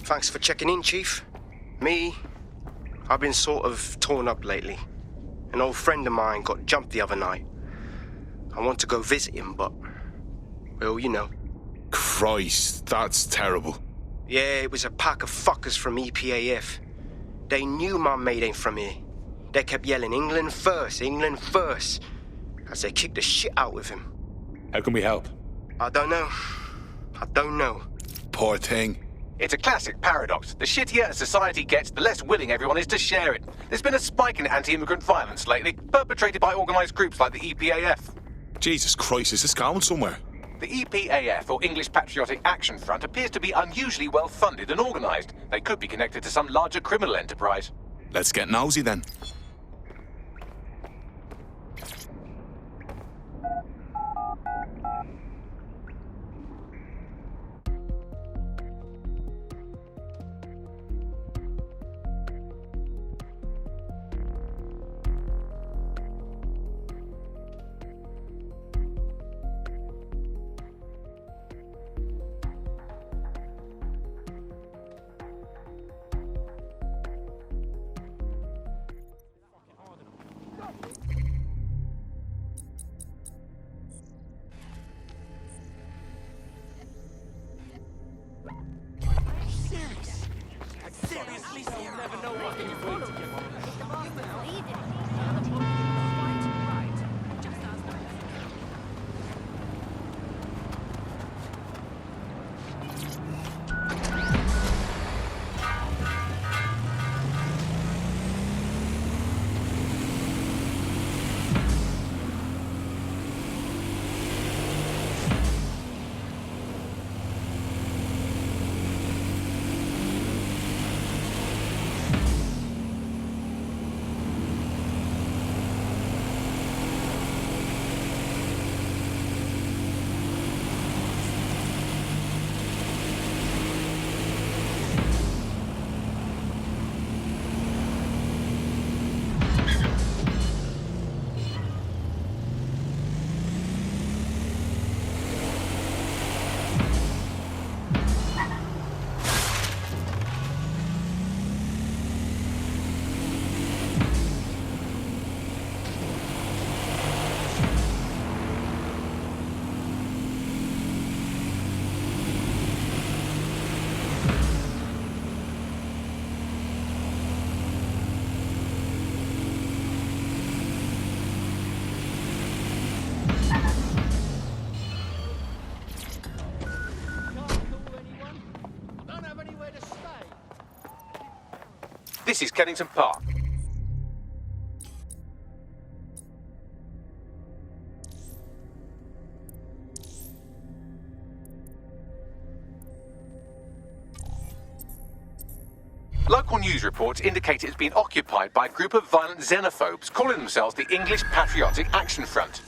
Thanks for checking in, Chief. I've been sort of torn up lately. An old friend of mine got jumped the other night. I want to go visit him, but... well, you know. Christ, that's terrible. Yeah, it was a pack of fuckers from EPAF. They knew my mate ain't from here. They kept yelling, England first, as they kicked the shit out of him. How can we help? I don't know. Poor thing. It's a classic paradox. The shittier a society gets, the less willing everyone is to share it. There's been a spike in anti-immigrant violence lately, perpetrated by organised groups like the EPAF. Jesus Christ, is this going somewhere? The EPAF, or English Patriotic Action Front, appears to be unusually well funded and organised. They could be connected to some larger criminal enterprise. Let's get nosy then. This is Kennington Park. Local news reports indicate it's been occupied by a group of violent xenophobes calling themselves the English Patriotic Action Front.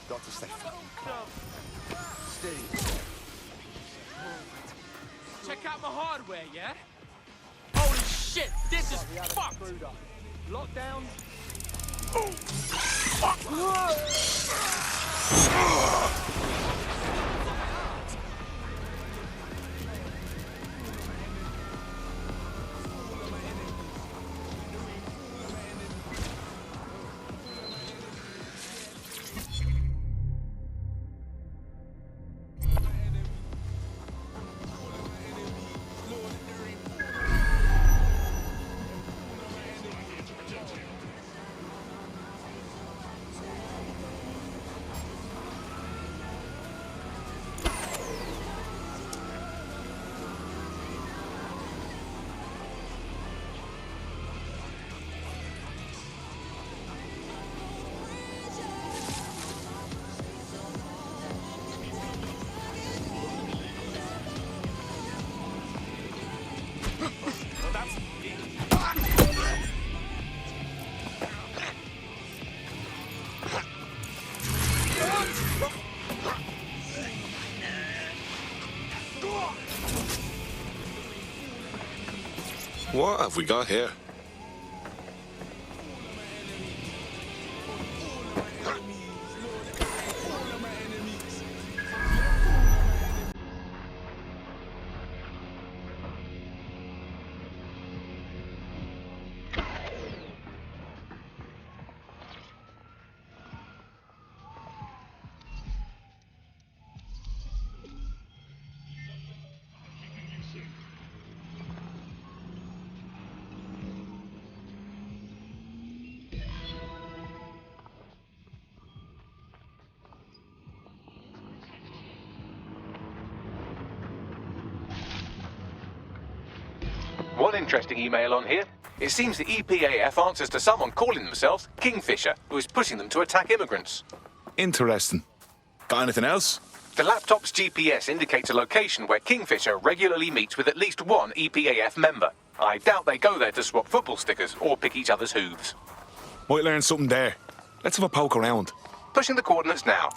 Got to stay fucking steady. Check out my hardware, yeah? Holy shit, this is fucked! Lockdown. What have we got here? One interesting email on here. It seems the EPAF answers to someone calling themselves Kingfisher, who is pushing them to attack immigrants. Interesting. Got anything else? The laptop's GPS indicates a location where Kingfisher regularly meets with at least one EPAF member. I doubt they go there to swap football stickers or pick each other's hooves. Might learn something there. Let's have a poke around. Pushing the coordinates now.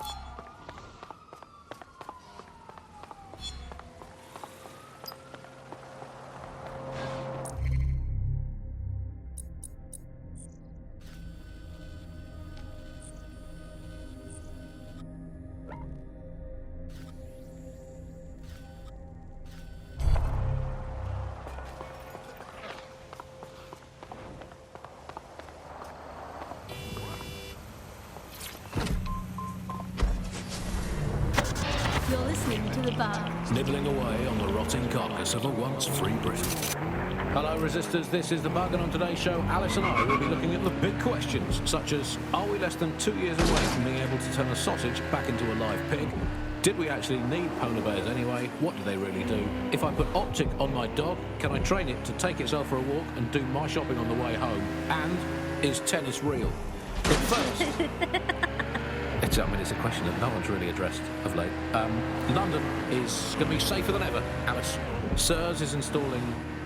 You're listening to The Bug. Nibbling away on the rotting carcass of a once free Britain. Hello, resistors. This is The Bug, and on today's show, Alice and I will be looking at the big questions, such as, are we less than 2 years away from being able to turn a sausage back into a live pig? Did we actually need polar bears anyway? What do they really do? If I put Optic on my dog, can I train it to take itself for a walk and do my shopping on the way home? And is tennis real? But first... It's a question that no one's really addressed of late. London is going to be safer than ever, Alice. SIRS is installing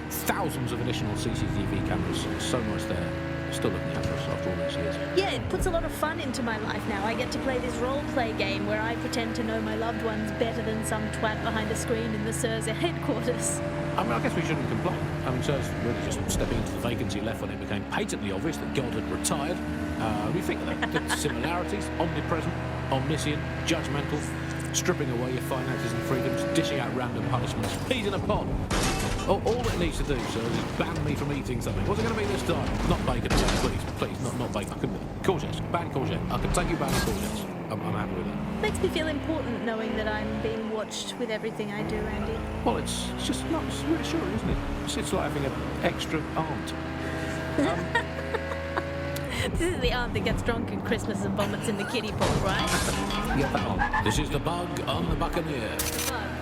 thousands of additional CCTV cameras. It's so nice there. Still looking after us after all these years. Yeah, it puts a lot of fun into my life now. I get to play this role-play game where I pretend to know my loved ones better than some twat behind a screen in the SIRS headquarters. I mean, I guess we shouldn't complain. I mean, SIRS really just stepping into the vacancy left when it became patently obvious that God had retired. We think of the similarities: omnipresent, omniscient, judgmental, stripping away your finances and freedoms, dishing out random punishments, peas in a pod. All it needs to do, sir, is ban me from eating something. What's it going to be this time? Not bacon, please, not bacon. I couldn't. Courgettes, ban courgette. I can take you back to courgettes. I'm happy with that. Makes me feel important knowing that I'm being watched with everything I do, Andy. Well, it's just not. It's reassuring, isn't it? It's like having an extra aunt. This is the aunt that gets drunk at Christmas and vomits in the kiddie pool, right? Yeah, that one. This is The Bug on the Buccaneer.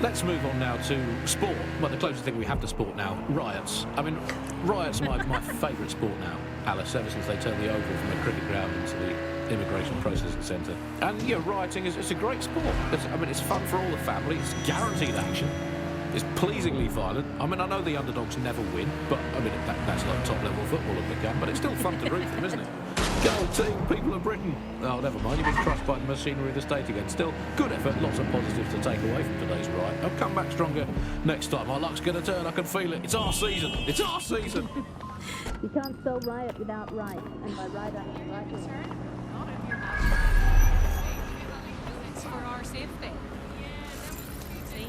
Let's move on now to sport. Well, the closest thing we have to sport now, riots. I mean, riots are my favourite sport now, Alice, ever since they turned the oval from a cricket ground into the immigration processing centre. And, yeah, rioting is a great sport. It's fun for all the family. It's guaranteed action. It's pleasingly violent. I mean, I know the underdogs never win, but, I mean, that's like top-level football at the camp, but it's still fun to root for them, isn't it? Go team, people of Britain. Oh, never mind, you've been crushed by the machinery of the state again. Still, good effort, lots of positives to take away from today's ride. I'll come back stronger next time. Our luck's going to turn, I can feel it. It's our season. It's our season. You can't spell riot without right, and by right I mean right. Not if you're not. It's for our safety. See?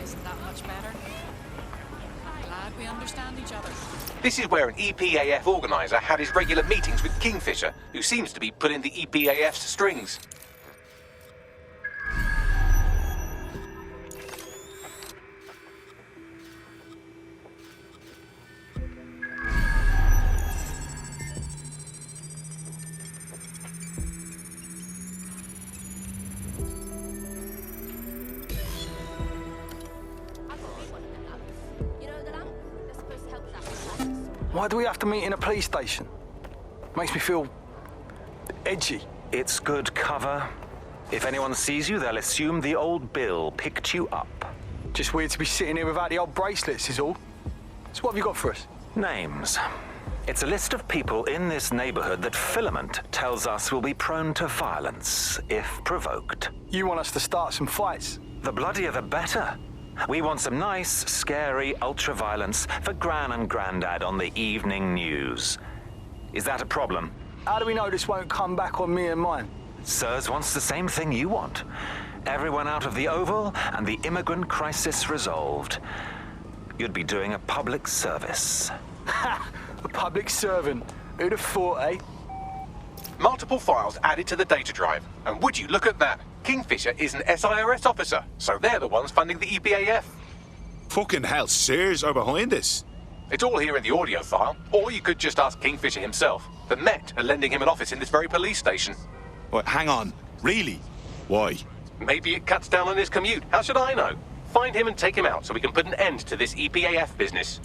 Isn't that much better? Glad we understand each other. This is where an EPAF organiser had his regular meetings with Kingfisher, who seems to be pulling the EPAF's strings. Why do we have to meet in a police station? Makes me feel edgy. It's good cover. If anyone sees you, they'll assume the old Bill picked you up. Just weird to be sitting here without the old bracelets is all. So what have you got for us? Names. It's a list of people in this neighborhood that Filament tells us will be prone to violence if provoked. You want us to start some fights? The bloodier the better. We want some nice, scary ultra-violence for Gran and Grandad on the evening news. Is that a problem? How do we know this won't come back on me and mine? Sirs wants the same thing you want. Everyone out of the Oval and the immigrant crisis resolved. You'd be doing a public service. Ha! A public servant. Who'd have thought, eh? Multiple files added to the data drive. And would you look at that? Kingfisher is an SIRS officer, so they're the ones funding the EPAF. Fucking hell, Sears are behind this. It's all here in the audio file, or you could just ask Kingfisher himself. The Met are lending him an office in this very police station. Wait, hang on. Really? Why? Maybe it cuts down on his commute. How should I know? Find him and take him out so we can put an end to this EPAF business.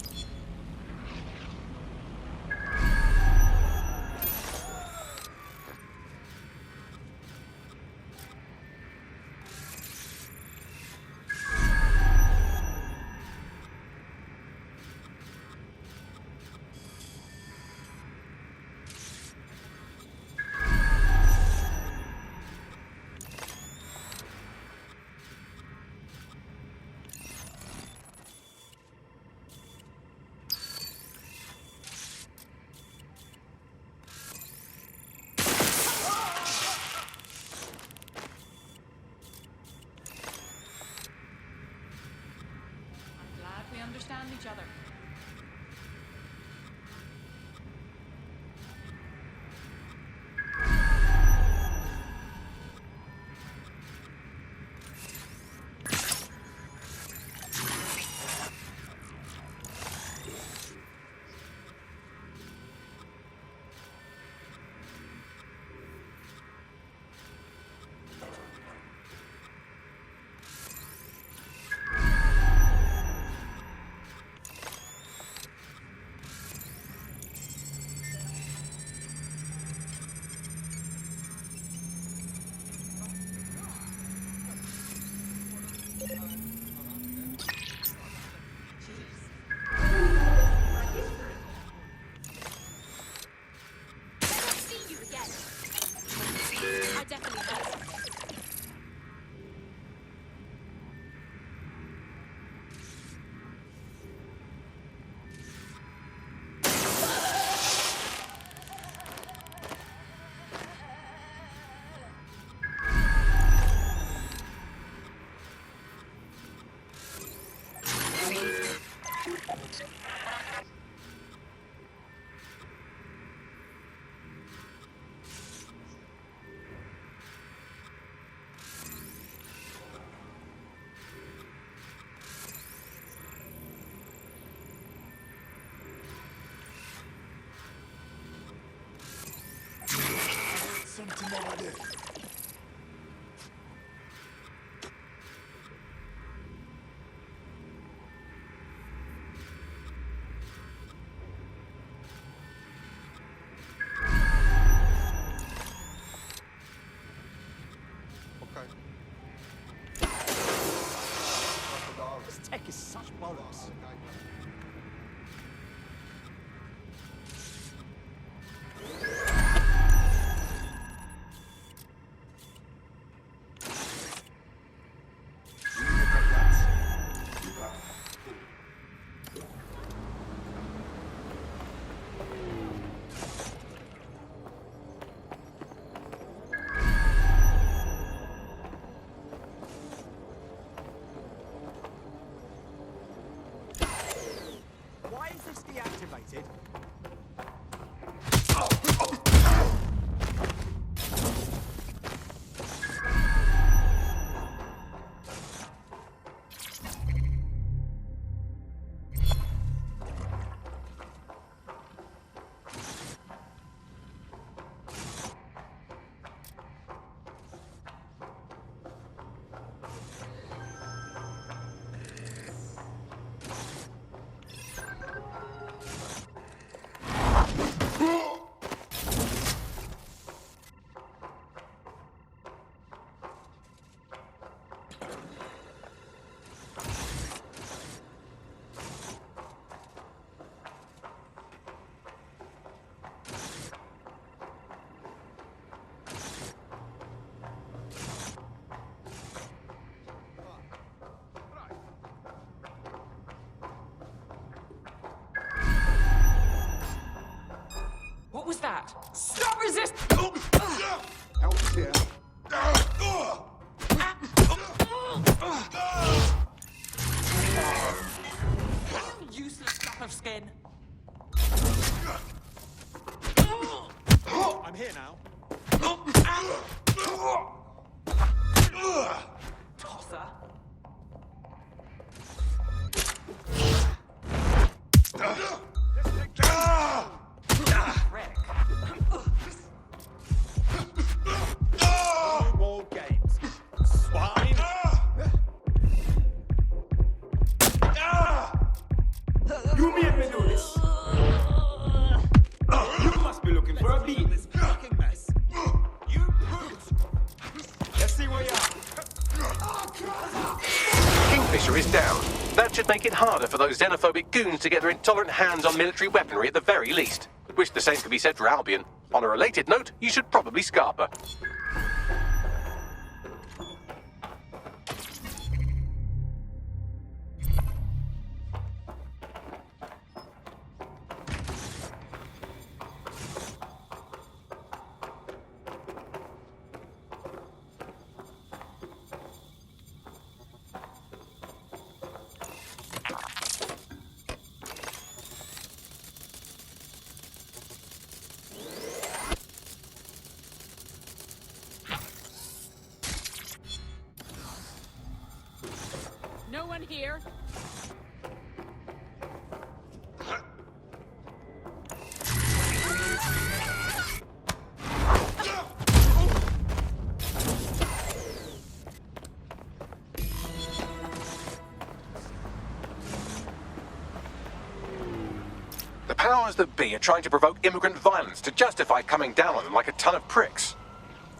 Understand each other. This tech is such bollocks. pressure is down. That should make it harder for those xenophobic goons to get their intolerant hands on military weaponry at the very least. I wish the same could be said for Albion. On a related note, you should probably scarper. No one here. The powers that be are trying to provoke immigrant violence to justify coming down on them like a ton of pricks.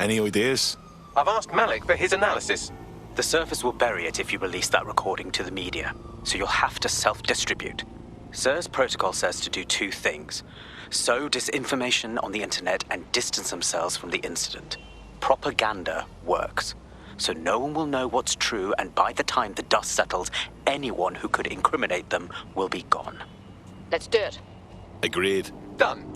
Any ideas? I've asked Malik for his analysis. The Surface will bury it if you release that recording to the media, so you'll have to self-distribute. SIR's protocol says to do two things: sow disinformation on the internet and distance themselves from the incident. Propaganda works, so no one will know what's true, and by the time the dust settles, anyone who could incriminate them will be gone. Let's do it. Agreed. Done.